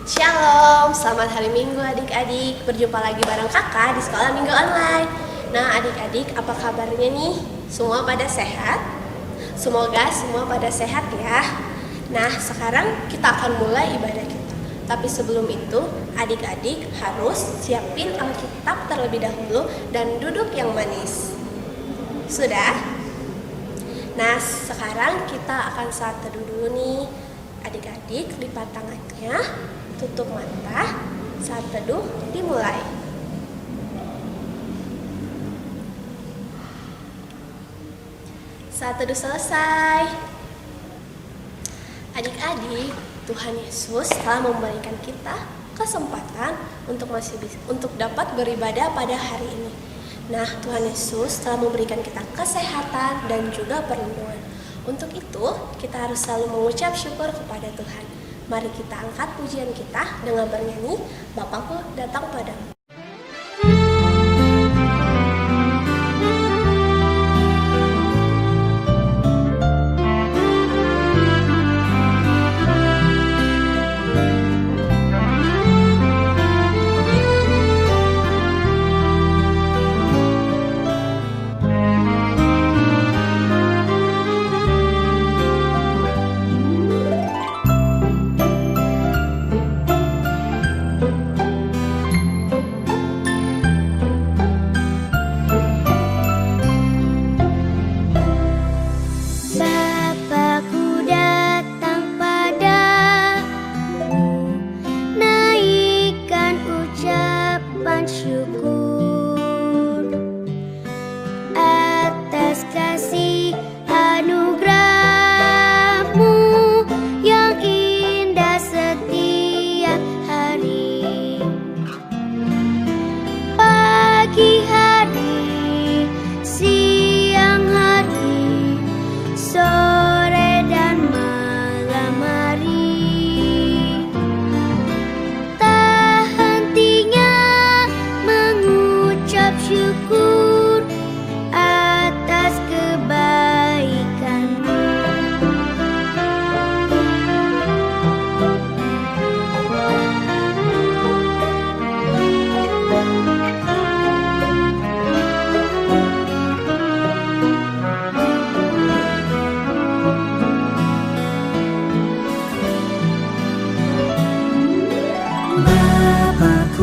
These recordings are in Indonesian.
Shalom, selamat hari Minggu adik-adik. Berjumpa lagi bareng kakak di sekolah Minggu Online. Nah adik-adik, apa kabarnya nih? Semua pada sehat? Semoga semua pada sehat ya. Nah sekarang kita akan mulai ibadah kita. Tapi sebelum itu, adik-adik harus siapin Alkitab terlebih dahulu dan duduk yang manis. Sudah? Nah sekarang kita akan saat teduh dulu nih. Adik-adik lipat tangannya, tutup mata, saat teduh dimulai. Saat teduh selesai. Adik-adik, Tuhan Yesus telah memberikan kita kesempatan untuk dapat beribadah pada hari ini. Nah, Tuhan Yesus telah memberikan kita kesehatan dan juga perlindungan. Untuk itu, kita harus selalu mengucap syukur kepada Tuhan. Mari kita angkat pujian kita dengan bernyanyi, Bapakku datang padamu.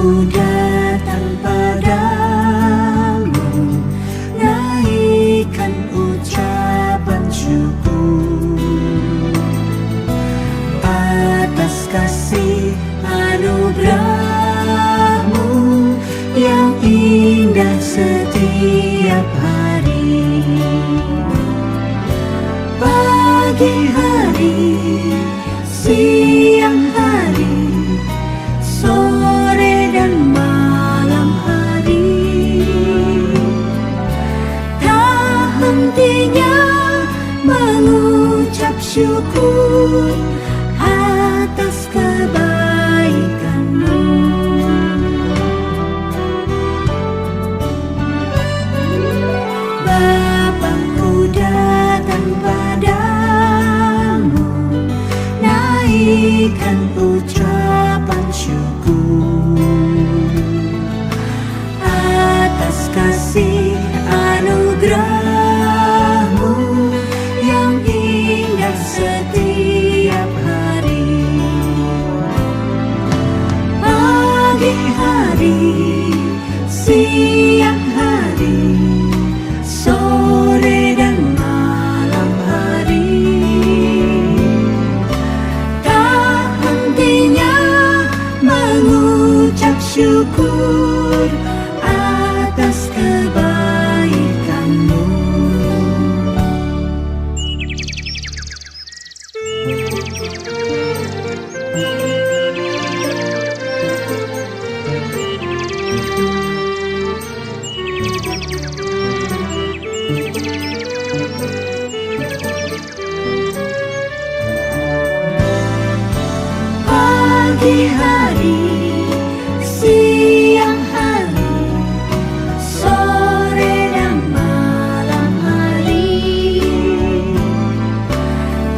Ku datang padamu, naikkan ucapan syukur atas kasih anugerah-Mu yang indah setiap hari. Pagi hari, siang hari, sore dan malam hari, tak hentinya mengucap syukur atas kebaikan-Mu. Bapakku datang padamu, naikkan ucapan syukur atas kasih anugerah-Mu yang indah setiap hari. Pagi hari, siang hari, sore dan malam hari, tak hentinya mengucap syukur atas kebaikan-Mu. Pagi hari, siang hari, sore dan malam hari,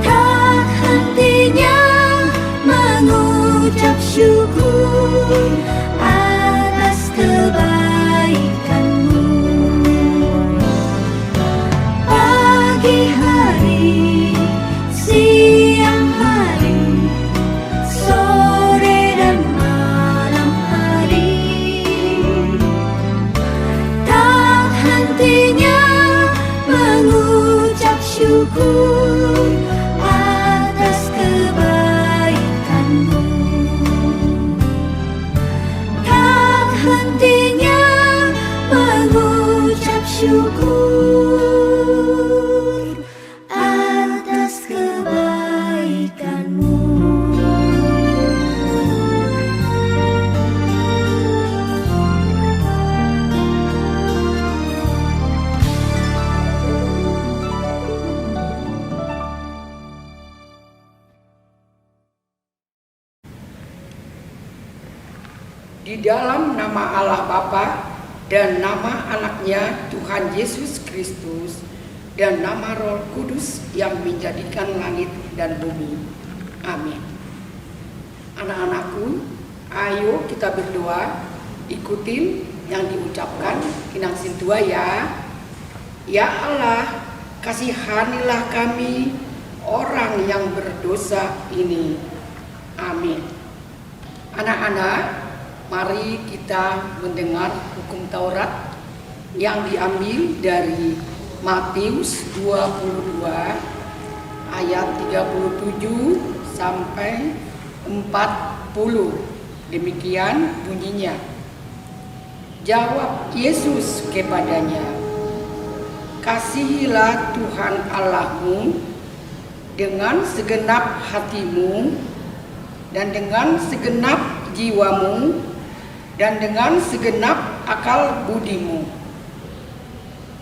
tak hentinya mengucap mengucap syukur atas kebaikan-Mu. Pagi hari, siang hari, sore dan malam hari, tak hentinya mengucap syukur atas kebaikan-Mu. Tak hentinya mengucap syukur atas kebaikan-Mu. Di dalam nama Allah Bapa dan nama anaknya Tuhan Yesus Kristus dan nama Roh Kudus yang menjadikan langit dan bumi. Amin. Anak-anakku, ayo kita berdoa, ikutin yang diucapkan Kinang Sintua ya. Ya Allah, kasihanilah kami orang yang berdosa ini. Amin. Anak-anak, mari kita mendengar hukum Taurat yang diambil dari Matius 22 ayat 37 sampai 40. Demikian bunyinya. Jawab Yesus kepadanya, kasihilah Tuhan Allahmu dengan segenap hatimu dan dengan segenap jiwamu dan dengan segenap akal budimu.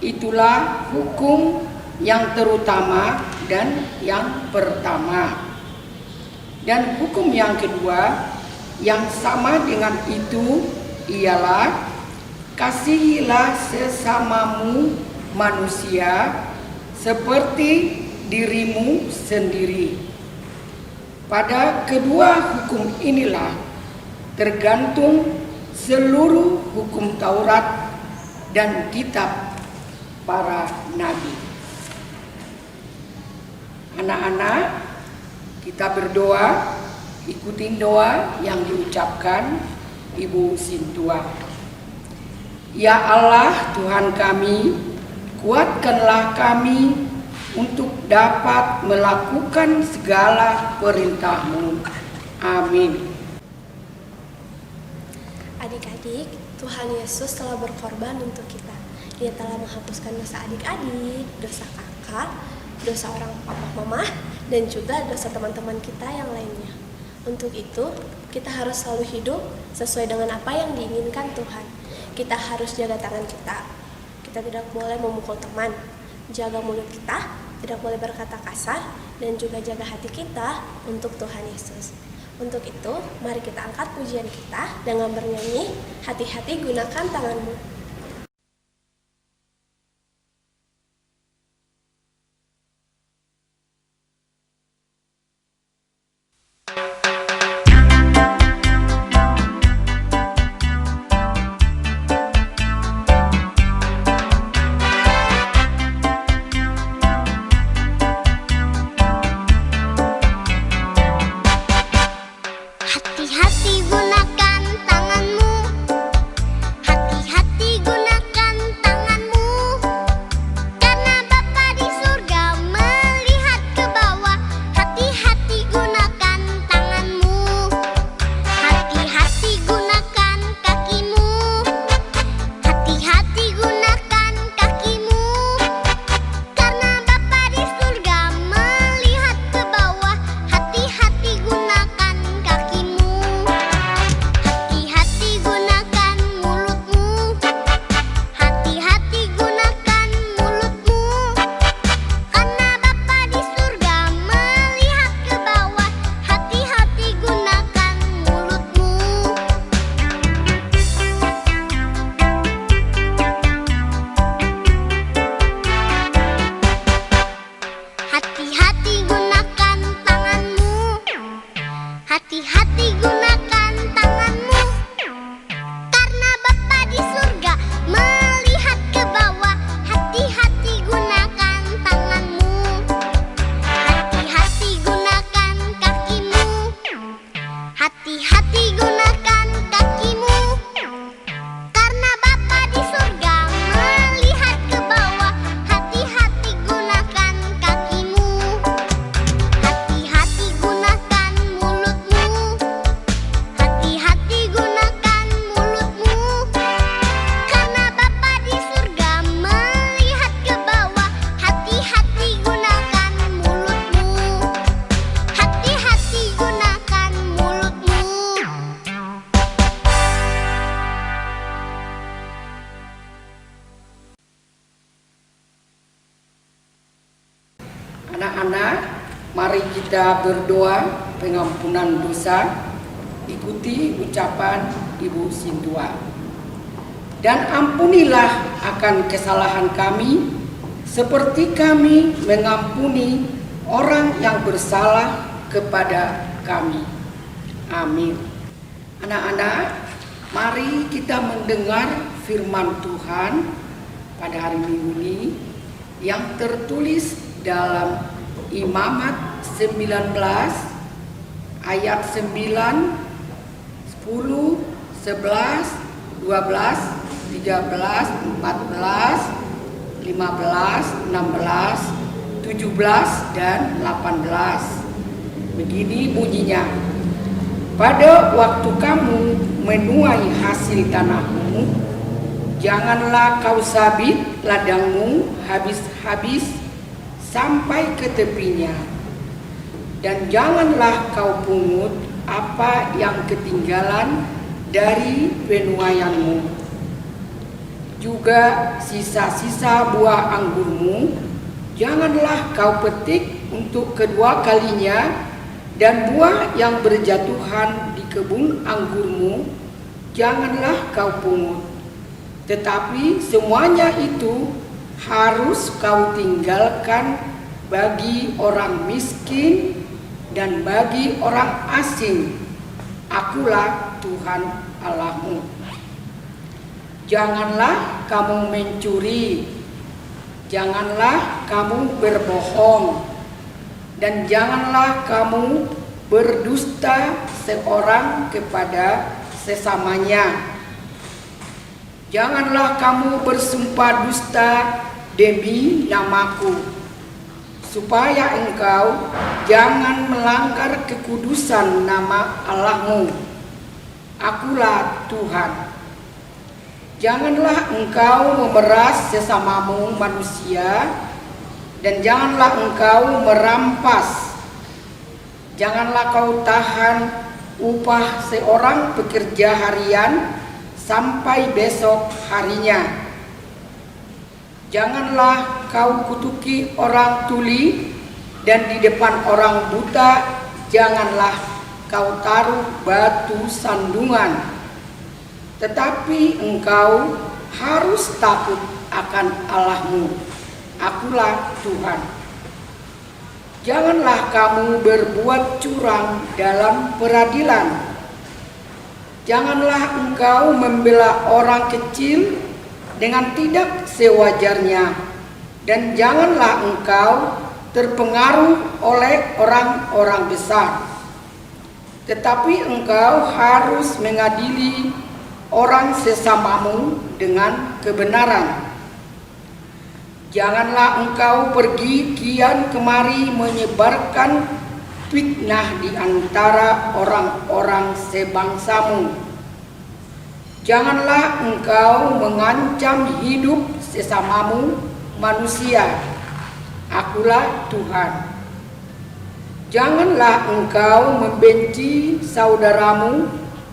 Itulah hukum yang terutama dan yang pertama. Dan hukum yang kedua yang sama dengan itu ialah kasihilah sesamamu manusia seperti dirimu sendiri. Pada kedua hukum inilah tergantung seluruh hukum Taurat dan kitab para nabi. Anak-anak, kita berdoa, ikutin doa yang diucapkan Ibu Sintua. Ya Allah Tuhan kami, kuatkanlah kami untuk dapat melakukan segala perintah-Mu. Amin. Adik-adik, Tuhan Yesus telah berkorban untuk kita. Dia telah menghapuskan dosa adik-adik, dosa kakak, dosa orang papa mama, dan juga dosa teman-teman kita yang lainnya. Untuk itu, kita harus selalu hidup sesuai dengan apa yang diinginkan Tuhan. Kita harus jaga tangan kita. Kita tidak boleh memukul teman. Jaga mulut kita, tidak boleh berkata kasar, dan juga jaga hati kita untuk Tuhan Yesus. Untuk itu, mari kita angkat pujian kita dengan bernyanyi, hati-hati gunakan tanganmu. Hati-hati gunakan tanganmu. Hati-hati gunakan tanganmu. Karena Bapa di surga melihat ke bawah. Hati-hati gunakan tanganmu. Hati-hati gunakan kakimu. Hati-hati gunakan kakimu. Karena Bapa di surga melihat ke bawah. Hati-hati gunakan kakimu. Hati-hati gunakan kakimu, karena Bapa di surga melihat ke bawah. Hati-hati gunakan kakimu, hati-hati gunakan mulutmu, hati-hati gunakan mulutmu, karena Bapa di surga melihat ke bawah. Hati-hati gunakan mulutmu, hati-hati gunakan mulutmu. Anak-anak, mari kita berdoa pengampunan dosa. Ikuti ucapan Ibu Sintua. Dan ampunilah akan kesalahan kami, seperti kami mengampuni orang yang bersalah kepada kami. Amin. Anak-anak, mari kita mendengar firman Tuhan pada hari Minggu ini yang tertulis dalam Imamat 19 ayat 9, 10, 11, 12, 13, 14, 15, 16, 17, dan 18. Begini bunyinya. Pada waktu kamu menuai hasil tanahmu, janganlah kau sabit ladangmu habis-habis sampai ke tepinya, dan janganlah kau pungut apa yang ketinggalan dari penuaianmu. Juga sisa-sisa buah anggurmu janganlah kau petik untuk kedua kalinya, dan buah yang berjatuhan di kebun anggurmu janganlah kau pungut. Tetapi semuanya itu harus kau tinggalkan bagi orang miskin dan bagi orang asing. Akulah Tuhan Allahmu. Janganlah kamu mencuri, janganlah kamu berbohong, dan janganlah kamu berdusta seorang kepada sesamanya. Janganlah kamu bersumpah dusta demi namaku, supaya engkau jangan melanggar kekudusan nama Allahmu. Akulah Tuhan. Janganlah engkau memeras sesamamu manusia, dan janganlah engkau merampas. Janganlah kau tahan upah seorang pekerja harian sampai besok harinya. Janganlah kau kutuki orang tuli, dan di depan orang buta janganlah kau taruh batu sandungan. Tetapi engkau harus takut akan Allahmu. Akulah Tuhan. Janganlah kamu berbuat curang dalam peradilan. Janganlah engkau membela orang kecil dengan tidak sewajarnya, dan janganlah engkau terpengaruh oleh orang-orang besar. Tetapi engkau harus mengadili orang sesamamu dengan kebenaran. Janganlah engkau pergi kian kemari menyebarkan fitnah di antara orang-orang sebangsamu. Janganlah engkau mengancam hidup sesamamu manusia. Akulah Tuhan. Janganlah engkau membenci saudaramu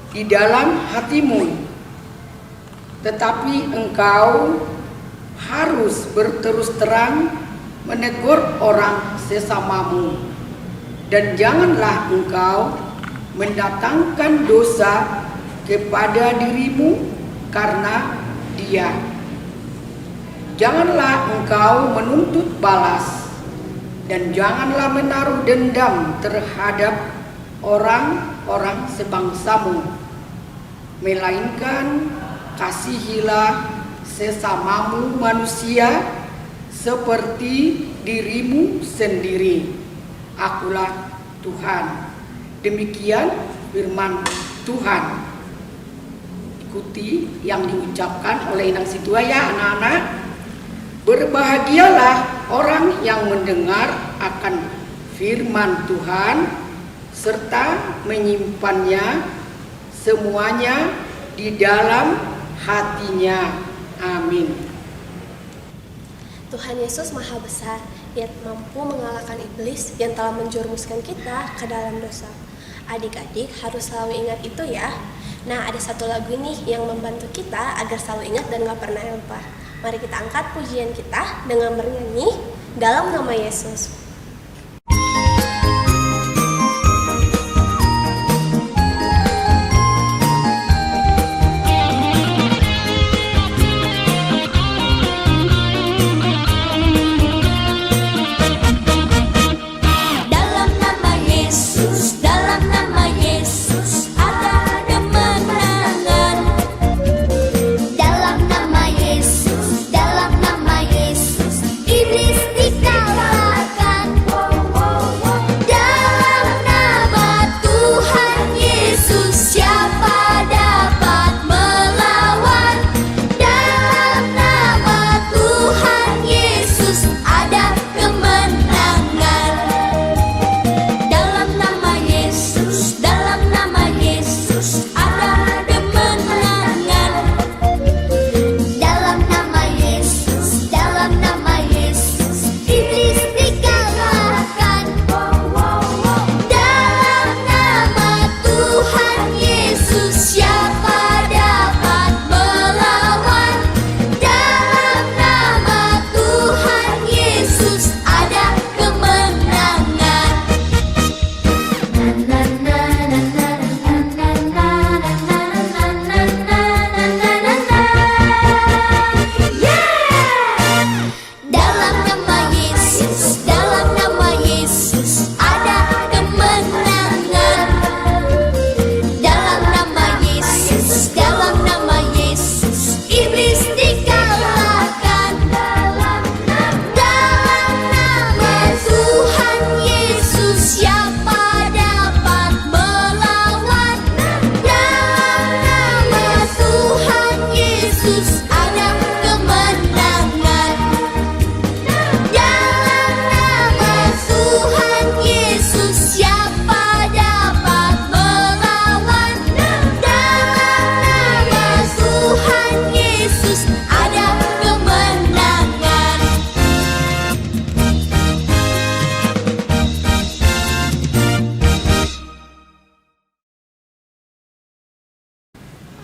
di dalam hatimu, tetapi engkau harus berterus terang menegur orang sesamamu. Dan janganlah engkau mendatangkan dosa kepada dirimu karena dia. Janganlah engkau menuntut balas, dan janganlah menaruh dendam terhadap orang-orang sebangsamu, melainkan kasihilah sesamamu manusia seperti dirimu sendiri. Akulah Tuhan. Demikian firman Tuhan. Ikuti yang diucapkan oleh Inang Situa ya anak-anak. Berbahagialah orang yang mendengar akan firman Tuhan serta menyimpannya semuanya di dalam hatinya. Amin. Tuhan Yesus Maha Besar, Ia mampu mengalahkan iblis yang telah menjerumuskan kita ke dalam dosa. Adik-adik harus selalu ingat itu ya. Nah, ada satu lagu nih yang membantu kita agar selalu ingat dan gak pernah lupa. Mari kita angkat pujian kita dengan bernyanyi dalam nama Yesus.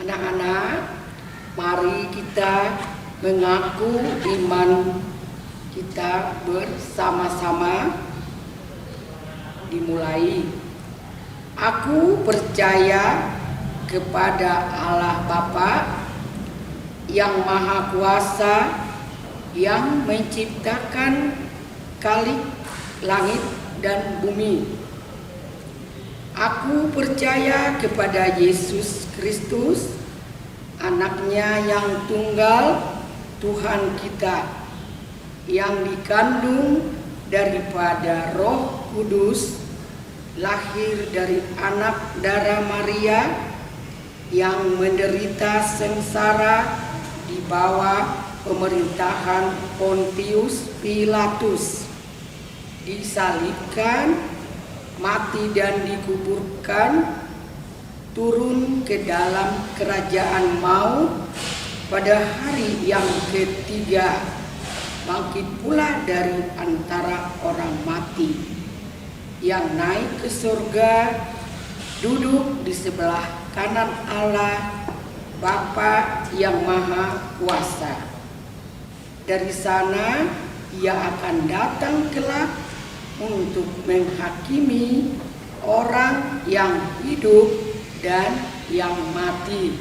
Anak-anak, mari kita mengaku iman kita bersama-sama. Dimulai. Aku percaya kepada Allah Bapa yang Maha Kuasa, yang menciptakan langit dan bumi. Aku percaya kepada Yesus Kristus, Anaknya yang tunggal, Tuhan kita, yang dikandung daripada Roh Kudus, lahir dari anak darah Maria, yang menderita sengsara di bawah pemerintahan Pontius Pilatus, disalibkan, mati dan dikuburkan, turun ke dalam kerajaan maut, pada hari yang ketiga bangkit pula dari antara orang mati, yang naik ke surga, duduk di sebelah kanan Allah Bapa yang Maha Kuasa. Dari sana Ia akan datang kelak untuk menghakimi orang yang hidup dan yang mati.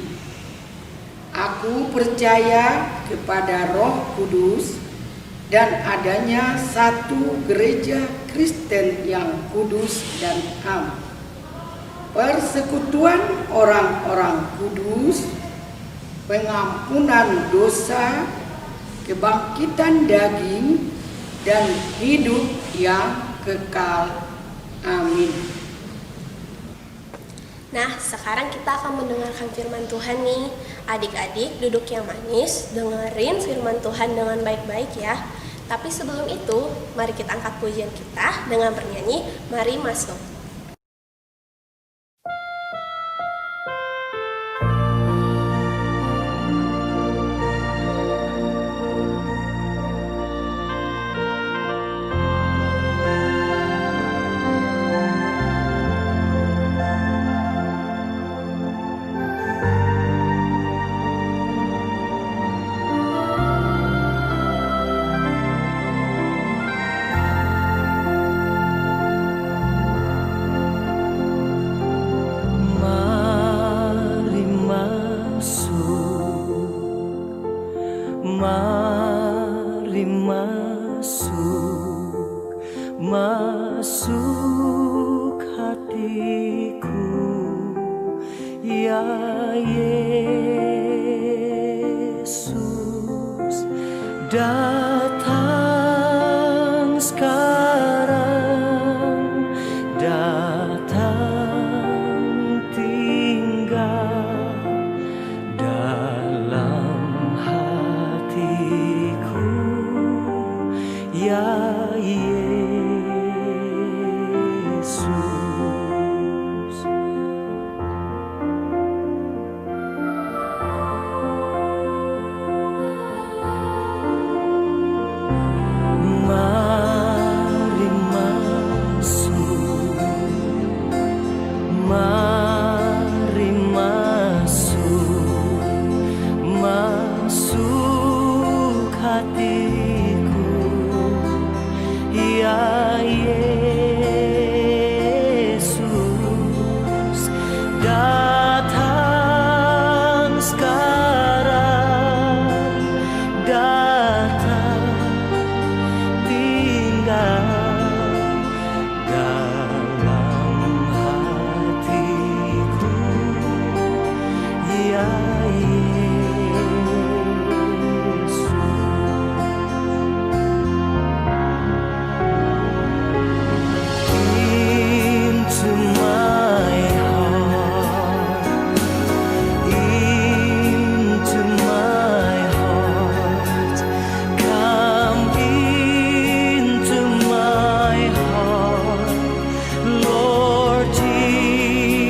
Aku percaya kepada Roh Kudus dan adanya satu gereja Kristen yang kudus dan am, persekutuan orang-orang kudus, pengampunan dosa, kebangkitan daging, dan hidup yang kekal. Amin. Nah, sekarang kita akan mendengarkan firman Tuhan nih. Adik-adik duduk yang manis, dengerin firman Tuhan dengan baik-baik ya. Tapi sebelum itu, mari kita angkat pujian kita dengan bernyanyi Mari Masuk. Mari masuk, masuk hatiku, ya Yesus, datang sekarang, datang tinggal dalam hatiku, ya Yesus. Mari masuk, mari masuk, masuk hatiku, ya Yesus, datang sekarang, datang tinggal dalam hatiku, ya Yesus. Into my heart, into my heart, come into my heart, Lord Jesus,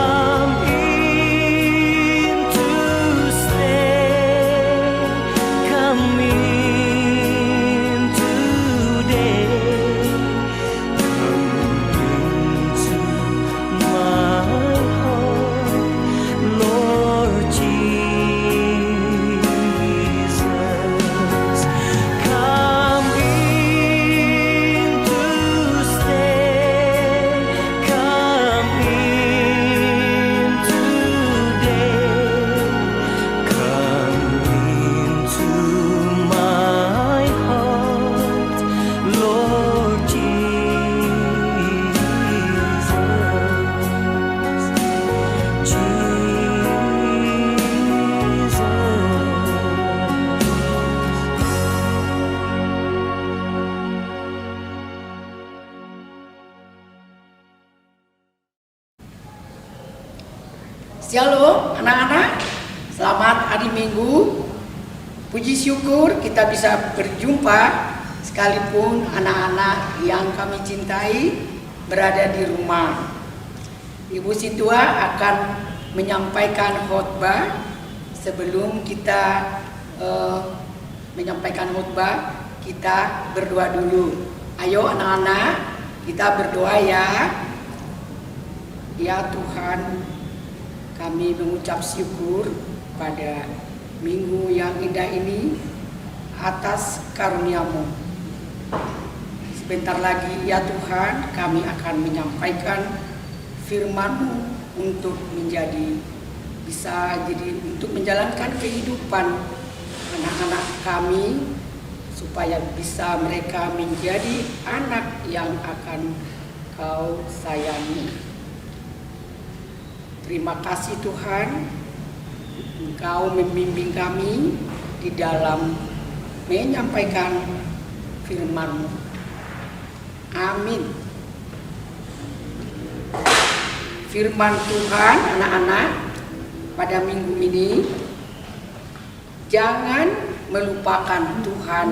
come in to stay, come in today, come into my heart, Lord Jesus, come in to stay, come in today, come into my heart, Lord Shalom anak-anak, selamat hari Minggu. Puji syukur kita bisa berjumpa sekalipun anak-anak yang kami cintai berada di rumah. Ibu Situa akan menyampaikan khotbah. Sebelum kita menyampaikan khotbah, kita berdoa dulu. Ayo anak-anak, kita berdoa ya. Ya Tuhan, kami mengucap syukur pada minggu yang indah ini atas karunia-Mu. Sebentar lagi ya Tuhan, kami akan menyampaikan firman-Mu untuk untuk menjalankan kehidupan anak-anak kami, supaya bisa mereka menjadi anak yang akan Kau sayangi. Terima kasih Tuhan, Engkau membimbing kami di dalam menyampaikan firman-Mu. Amin. firman Tuhan anak-anak pada minggu ini, jangan melupakan Tuhan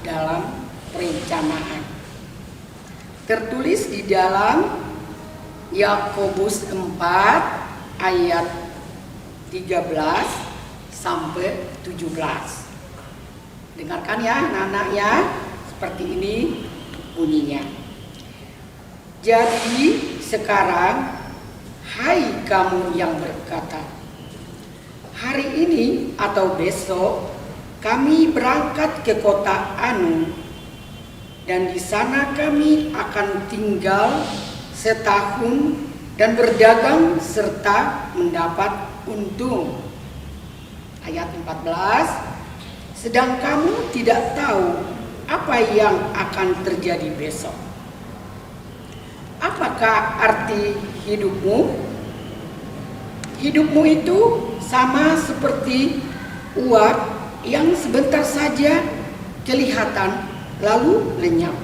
dalam perencanaan. Tertulis di dalam Yakobus 4 ayat 13 sampai 17. Dengarkan ya anak-anak ya, seperti ini bunyinya. Jadi sekarang, hai kamu yang berkata, hari ini atau besok kami berangkat ke kota Anu, dan di sana kami akan tinggal setahun dan berdagang serta mendapat untung. Ayat 14, sedang kamu tidak tahu apa yang akan terjadi besok. Apakah arti hidupmu? Hidupmu itu sama seperti uap yang sebentar saja kelihatan lalu lenyap.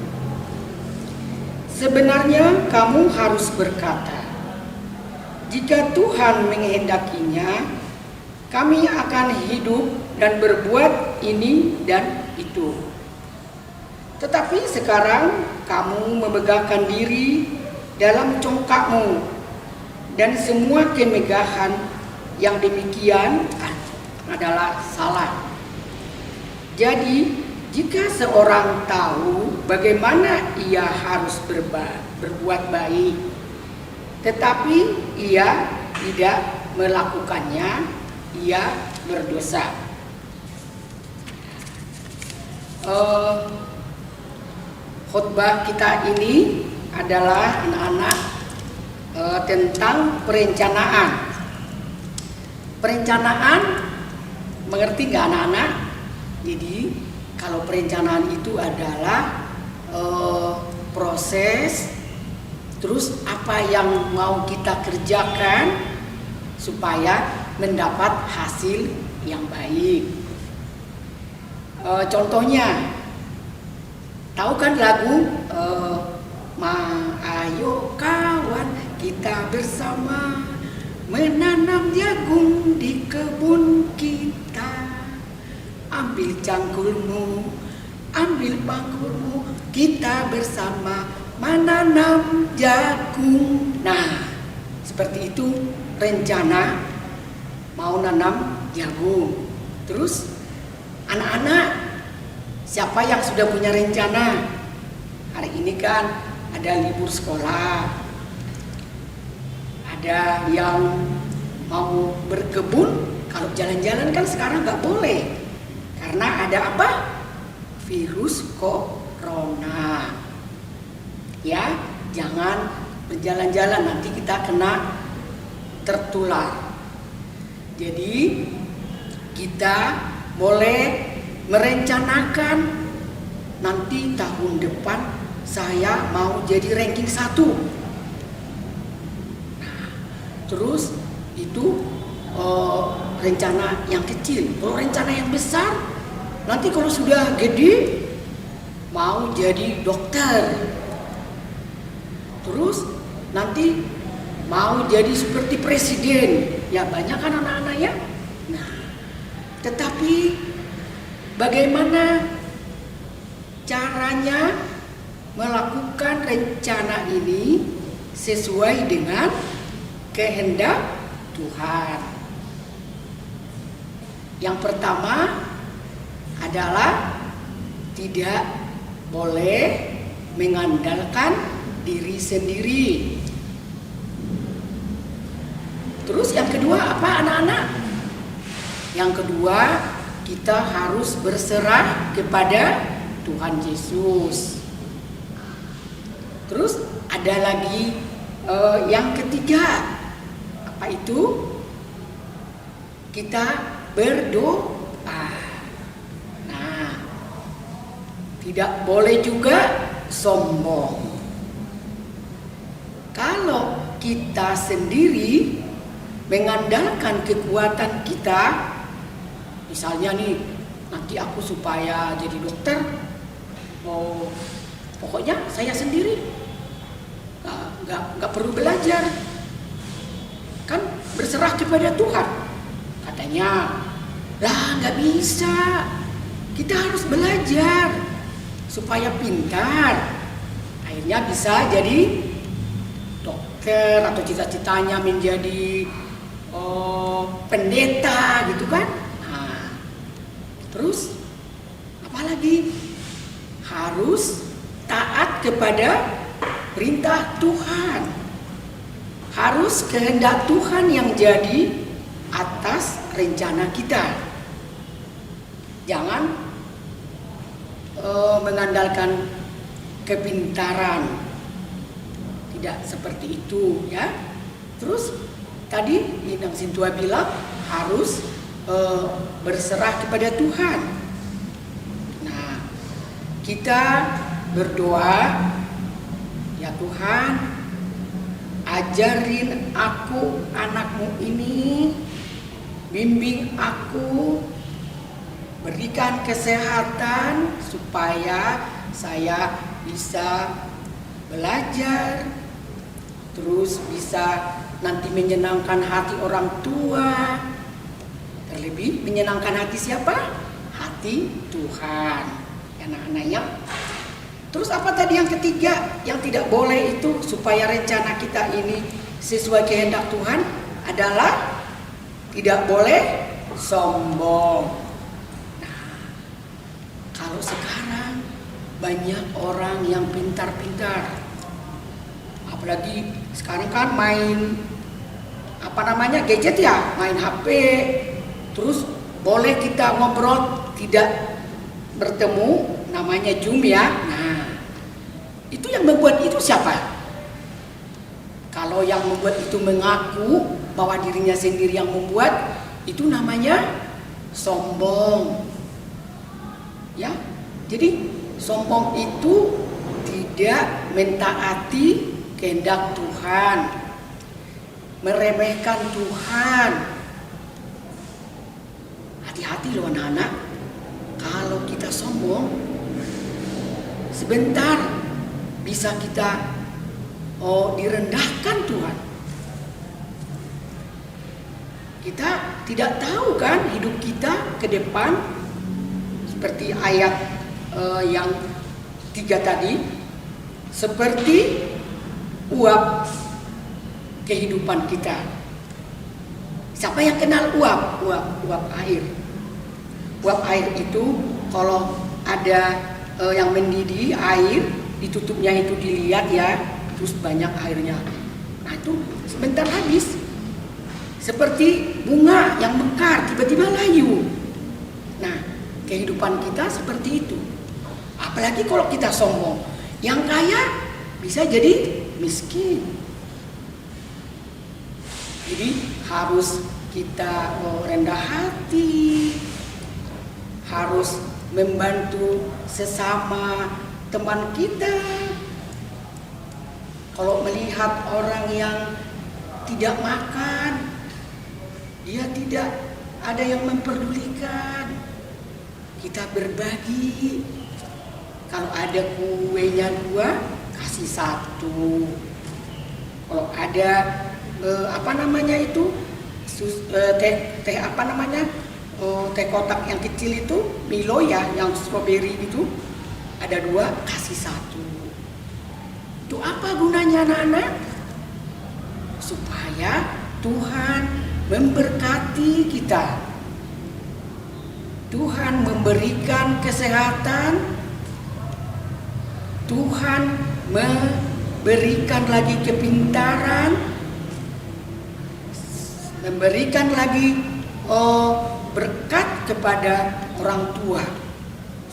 Sebenarnya kamu harus berkata, jika Tuhan menghendakinya, kami akan hidup dan berbuat ini dan itu. Tetapi sekarang kamu memegahkan diri dalam congkakmu, dan semua kemegahan yang demikian adalah salah. Jadi jika seorang tahu bagaimana ia harus berbuat baik, tetapi ia tidak melakukannya, ia berdosa. Khotbah kita ini adalah anak-anak tentang perencanaan. Perencanaan, mengerti nggak anak-anak? Jadi kalau perencanaan itu adalah proses, terus apa yang mau kita kerjakan supaya mendapat hasil yang baik. Contohnya, tahu kan lagu ayo kawan kita bersama menanam jagung di kebun kita. Ambil cangkulmu, ambil bangkulmu, kita bersama menanam jagung. Nah, seperti itu rencana mau nanam jagung. Terus anak-anak, siapa yang sudah punya rencana? Hari ini kan ada libur sekolah, ada yang mau berkebun. Kalau jalan-jalan kan sekarang nggak boleh, karena ada apa? Virus corona. Ya, jangan berjalan-jalan, nanti kita kena tertular. Jadi kita boleh merencanakan, nanti tahun depan saya mau jadi ranking 1. Nah, terus itu rencana yang kecil. Kalau rencana yang besar, nanti kalau sudah gede mau jadi dokter. Terus nanti mau jadi seperti presiden. Ya banyak kan anak-anak ya. Nah, tetapi bagaimana caranya melakukan rencana ini sesuai dengan kehendak Tuhan? Yang pertama adalah tidak boleh mengandalkan diri sendiri. Terus yang kedua apa anak-anak? Yang kedua, kita harus berserah kepada Tuhan Yesus. Terus ada lagi yang ketiga, apa itu? Kita berdoa. Nah, tidak boleh juga sombong. Kalau kita sendiri mengandalkan kekuatan kita, misalnya nih, nanti aku supaya jadi dokter, pokoknya saya sendiri nggak perlu belajar. kan berserah kepada Tuhan. Katanya, lah nggak bisa. Kita harus belajar supaya pintar. Akhirnya bisa jadi dokter atau cita-citanya menjadi pendeta gitu kan. Nah, terus apalagi harus taat kepada perintah Tuhan. Harus kehendak Tuhan yang jadi atas rencana kita. Jangan mengandalkan kepintaran. Tidak seperti itu ya. Terus tadi Inang Sintua bilang harus berserah kepada Tuhan. Nah, kita berdoa, ya Tuhan, ajarin aku anakmu ini, bimbing aku, berikan kesehatan supaya saya bisa belajar, terus bisa nanti menyenangkan hati orang tua, terlebih menyenangkan hati siapa? Hati Tuhan. Anak-anaknya. Terus apa tadi yang ketiga yang tidak boleh itu supaya rencana kita ini sesuai kehendak Tuhan adalah tidak boleh sombong. Nah, kalau sekarang banyak orang yang pintar-pintar, apalagi sekarang kan main gadget ya, main HP, terus boleh kita ngobrol tidak bertemu, namanya Zoom ya. Nah, itu yang membuat itu siapa? Kalau yang membuat itu mengaku bahwa dirinya sendiri yang membuat, itu namanya sombong. Ya, jadi sombong itu tidak mentaati kehendak Tuhan, meremehkan Tuhan. Hati-hati loh anak-anak, kalau kita sombong, sebentar bisa kita direndahkan Tuhan. Kita tidak tahu kan hidup kita ke depan, seperti ayat yang 3 tadi, seperti uap kehidupan kita. Siapa yang kenal uap? Uap air. Uap air itu kalau ada yang mendidih air, ditutupnya itu dilihat ya, terus banyak airnya. Nah itu sebentar habis. Seperti bunga yang mekar tiba-tiba layu. Nah kehidupan kita seperti itu. Apalagi kalau kita sombong, yang kaya bisa jadi miskin. Jadi harus kita rendah hati, harus membantu sesama teman kita. Kalau melihat orang yang tidak makan, dia tidak ada yang memperdulikan, kita berbagi. Kalau ada kuenya 2, kasih 1. Kalau ada teh kotak yang kecil itu, Milo ya, yang strawberry itu, ada 2, kasih 1. Itu apa gunanya anak-anak? Supaya Tuhan memberkati kita. Tuhan memberikan kesehatan, Tuhan memberikan lagi kepintaran, memberikan lagi berkat kepada orang tua,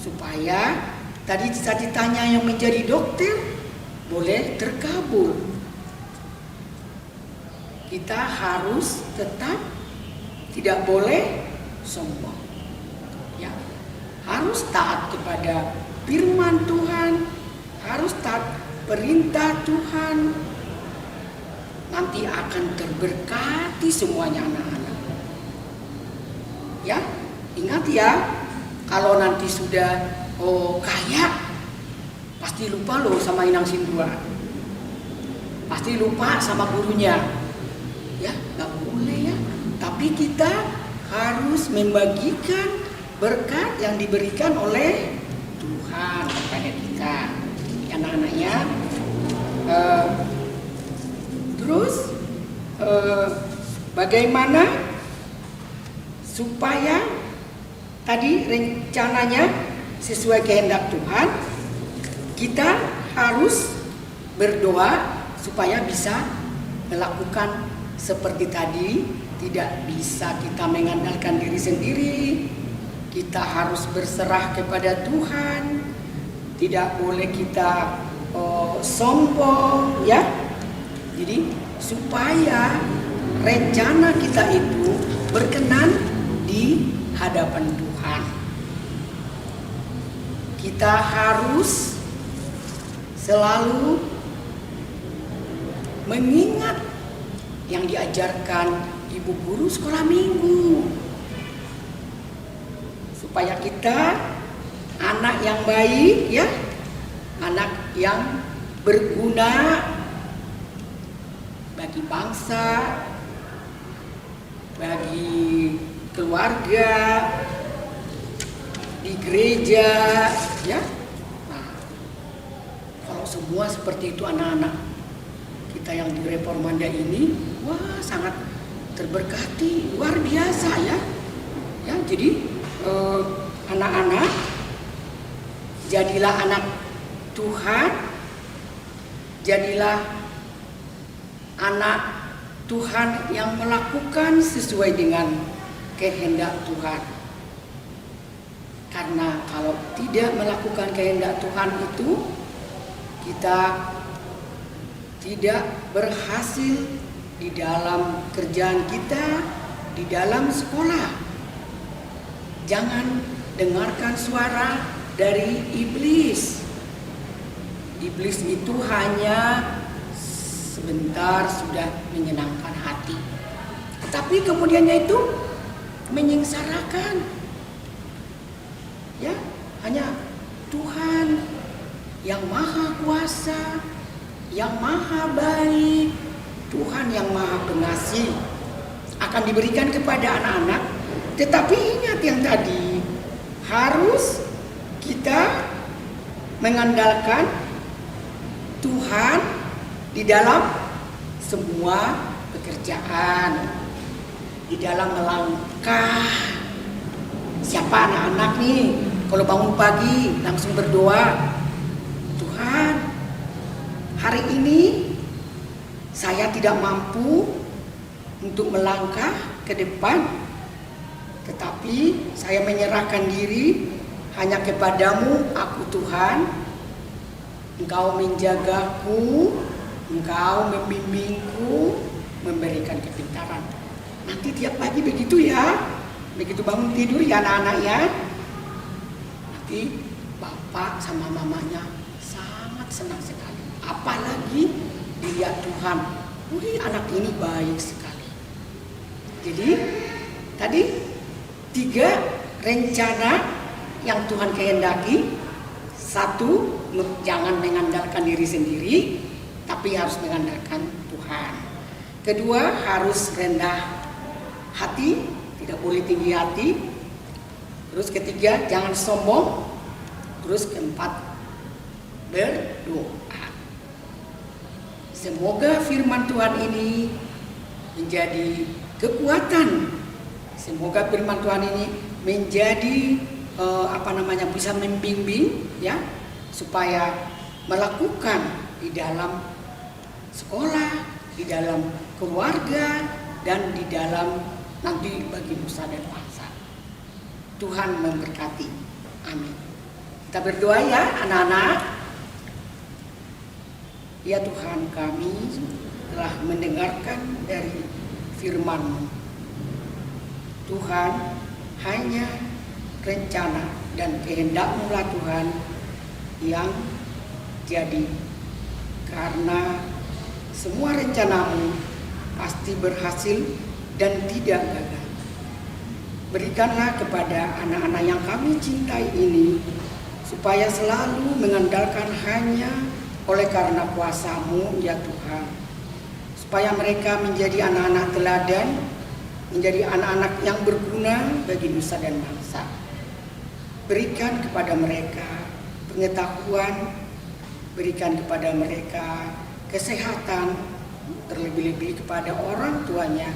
supaya tadi cita-citanya yang menjadi dokter boleh terkabul. Kita harus tetap tidak boleh sombong. Ya, harus taat kepada firman Tuhan, harus taat perintah Tuhan. Nanti akan terberkati semuanya anak-anak. Ya, ingat ya, kalau nanti sudah kaya, pasti lupa loh sama Inang Sintua. Pasti lupa sama gurunya. Ya, nggak Tapi kita harus membagikan berkat yang diberikan oleh Tuhan kepada kita, anak-anaknya. Terus bagaimana supaya tadi rencananya sesuai kehendak Tuhan? Kita harus berdoa supaya bisa melakukan seperti tadi. Tidak bisa kita mengandalkan diri sendiri. Kita harus berserah kepada Tuhan. Tidak boleh kita sombong, ya. Jadi supaya rencana kita itu berkenan di hadapan Tuhan, kita harus selalu mengingat yang diajarkan ibu guru sekolah minggu, supaya kita anak yang baik, ya, anak yang berguna bagi bangsa, bagi keluarga, di gereja, ya. Nah, kalau semua seperti itu anak-anak kita yang di Reformanda ini, wah, sangat terberkati, luar biasa, ya. Ya, jadi anak-anak, jadilah anak Tuhan, jadilah anak Tuhan yang melakukan sesuai dengan kehendak Tuhan. Karena kalau tidak melakukan kehendak Tuhan itu, kita tidak berhasil di dalam kerjaan kita, di dalam sekolah. Jangan dengarkan suara dari iblis. Iblis itu hanya sebentar sudah menyenangkan hati, tetapi kemudiannya itu menyengsarakan. Ya, hanya Tuhan yang maha kuasa, yang maha baik, Tuhan yang maha pengasih akan diberikan kepada anak-anak. Tetapi ingat yang tadi, harus kita mengandalkan Tuhan di dalam semua pekerjaan, di dalam melangkah. Siapa anak-anak nih kalau bangun pagi langsung berdoa, Tuhan, hari ini saya tidak mampu untuk melangkah ke depan, tetapi saya menyerahkan diri hanya kepadamu, aku Tuhan. Engkau menjagaku, Engkau membimbingku, memberikan kepintaran. Nanti tiap pagi begitu ya, begitu bangun tidur ya anak-anak ya, nanti bapak sama mamanya sangat senang sekali. Apalagi dilihat Tuhan, wih anak ini baik sekali. Jadi tadi 3 rencana yang Tuhan kehendaki. 1, jangan mengandalkan diri sendiri, tapi harus mengandalkan Tuhan. 2, harus rendah hati, tidak boleh tinggi hati. Terus 3, jangan sombong. Terus 4, berdoa. Semoga firman Tuhan ini menjadi kekuatan. Semoga firman Tuhan ini menjadi bisa membimbing, ya, supaya melakukan di dalam sekolah, di dalam keluarga, dan di dalam nanti bagi nusa dan bangsa. Tuhan memberkati. Amin. Kita berdoa ya anak-anak. Ya Tuhan, kami telah mendengarkan dari firman-Mu. Tuhan, hanya rencana dan kehendak-Mu lah Tuhan yang jadi. Karena semua rencana-Mu pasti berhasil dan tidak gagal. Berikanlah kepada anak-anak yang kami cintai ini, supaya selalu mengandalkan hanya oleh karena kuasa-Mu ya Tuhan. Supaya mereka menjadi anak-anak teladan menjadi anak-anak yang berguna bagi nusa dan bangsa. Berikan kepada mereka pengetahuan, berikan kepada mereka kesehatan, terlebih-lebih kepada orang tuanya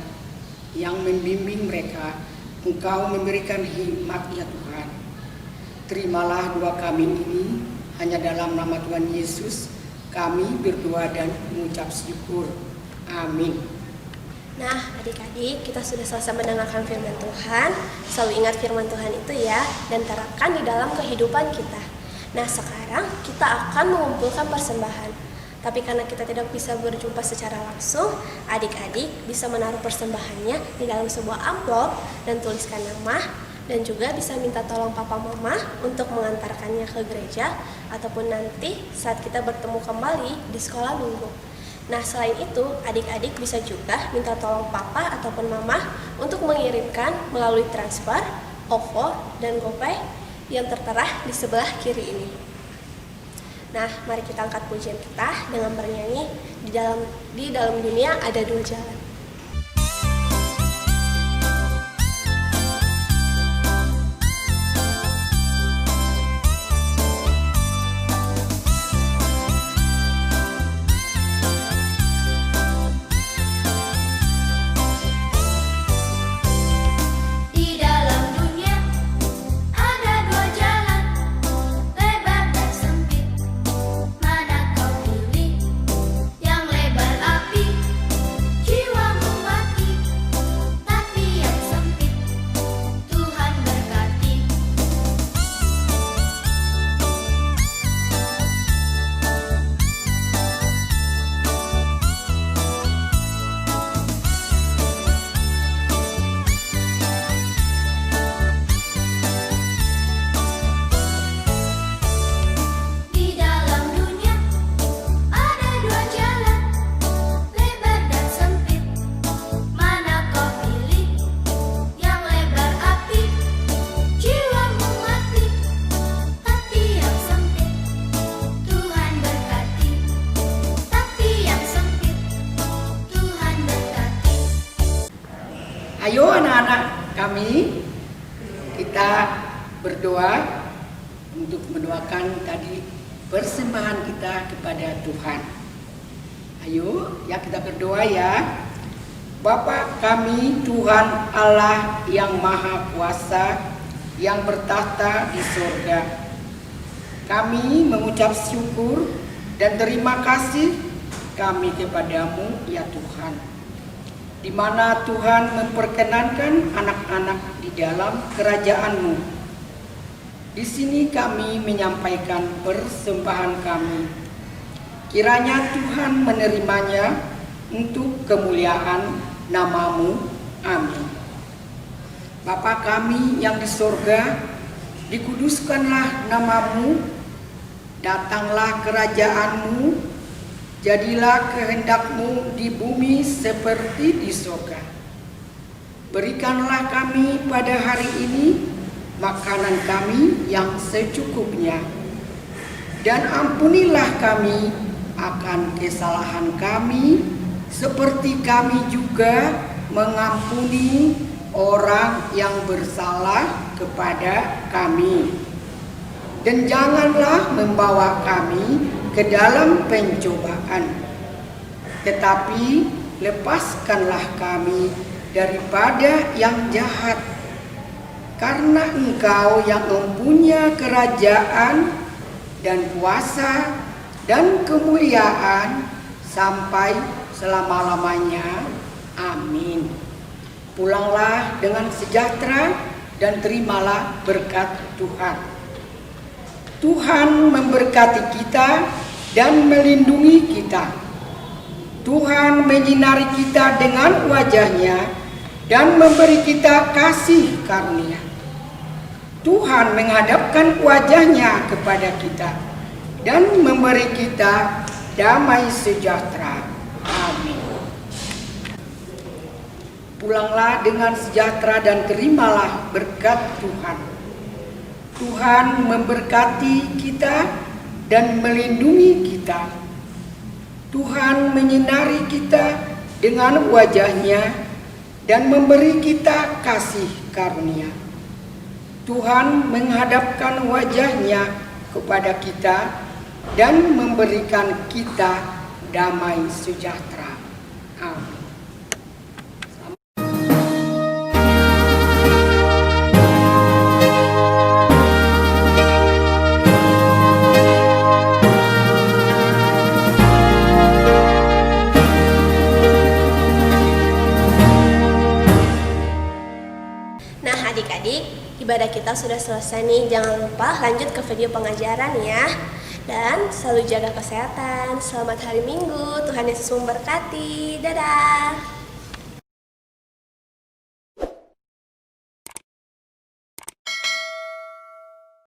yang membimbing mereka. Engkau memberikan hikmat ya Tuhan. Terimalah doa kami ini, hanya dalam nama Tuhan Yesus kami berdoa dan mengucap syukur. Amin. Nah, adik-adik, kita sudah selesai mendengarkan firman Tuhan. Selalu ingat firman Tuhan itu ya, dan terapkan di dalam kehidupan kita. Nah, sekarang kita akan mengumpulkan persembahan. Tapi karena kita tidak bisa berjumpa secara langsung, adik-adik bisa menaruh persembahannya di dalam sebuah amplop dan tuliskan nama, dan juga bisa minta tolong papa mama untuk mengantarkannya ke gereja ataupun nanti saat kita bertemu kembali di sekolah minggu. Nah, selain itu, adik-adik bisa juga minta tolong papa ataupun mama untuk mengirimkan melalui transfer, OVO, dan GoPay yang tertera di sebelah kiri ini. Nah, mari kita angkat pujian kita dengan bernyanyi di dalam dunia ada dua jalan. Di dalam dunia ada dua jalan, lebar dan sempit. Mana kau pilih? Yang lebar api, jiwamu mati. Tapi yang sempit, Tuhan berkati. Di dalam dunia ada dua jalan, lebar dan sempit. Mana kau pilih? Yang lebar api, jiwamu mati. Tapi yang sempit, Tuhan berkati. Tapi yang sempit, Tuhan berkati. Ayo anak-anak kami, kita berdoa untuk mendoakan tadi persembahan kita kepada Tuhan. Ayo ya kita berdoa ya. Bapa kami Tuhan Allah yang Maha Kuasa, yang bertahta di surga. Kami mengucap syukur dan terima kasih kami kepadamu ya Tuhan, di mana Tuhan memperkenankan anak-anak di dalam kerajaan-Mu. Di sini kami menyampaikan persembahan kami. Kiranya Tuhan menerimanya untuk kemuliaan nama-Mu. Amin. Bapa kami yang di surga, dikuduskanlah nama-Mu, datanglah kerajaan-Mu, jadilah kehendak-Mu di bumi seperti di surga. Berikanlah kami pada hari ini makanan kami yang secukupnya, dan ampunilah kami akan kesalahan kami, seperti kami juga mengampuni orang yang bersalah kepada kami. Dan janganlah membawa kami ke dalam pencobaan, tetapi lepaskanlah kami daripada yang jahat. Karena Engkau yang mempunyai kerajaan dan kuasa dan kemuliaan sampai selama-lamanya. Amin. Pulanglah dengan sejahtera dan terimalah berkat Tuhan. Tuhan memberkati kita dan melindungi kita. Tuhan menyinari kita dengan wajah-Nya dan memberi kita kasih karunia. Tuhan menghadapkan wajah-Nya kepada kita dan memberi kita damai sejahtera. Amin. Pulanglah dengan sejahtera dan terimalah berkat Tuhan. Tuhan memberkati kita dan melindungi kita. Tuhan menyinari kita dengan wajah-Nya dan memberi kita kasih karunia. Tuhan menghadapkan wajahnya kepada kita dan memberikan kita damai sejahtera. Amin. Nah adik-adik, ibadah kita sudah selesai nih. Jangan lupa lanjut ke video pengajaran ya. Dan selalu jaga kesehatan. Selamat hari Minggu. Tuhan Yesus memberkati. Dadah.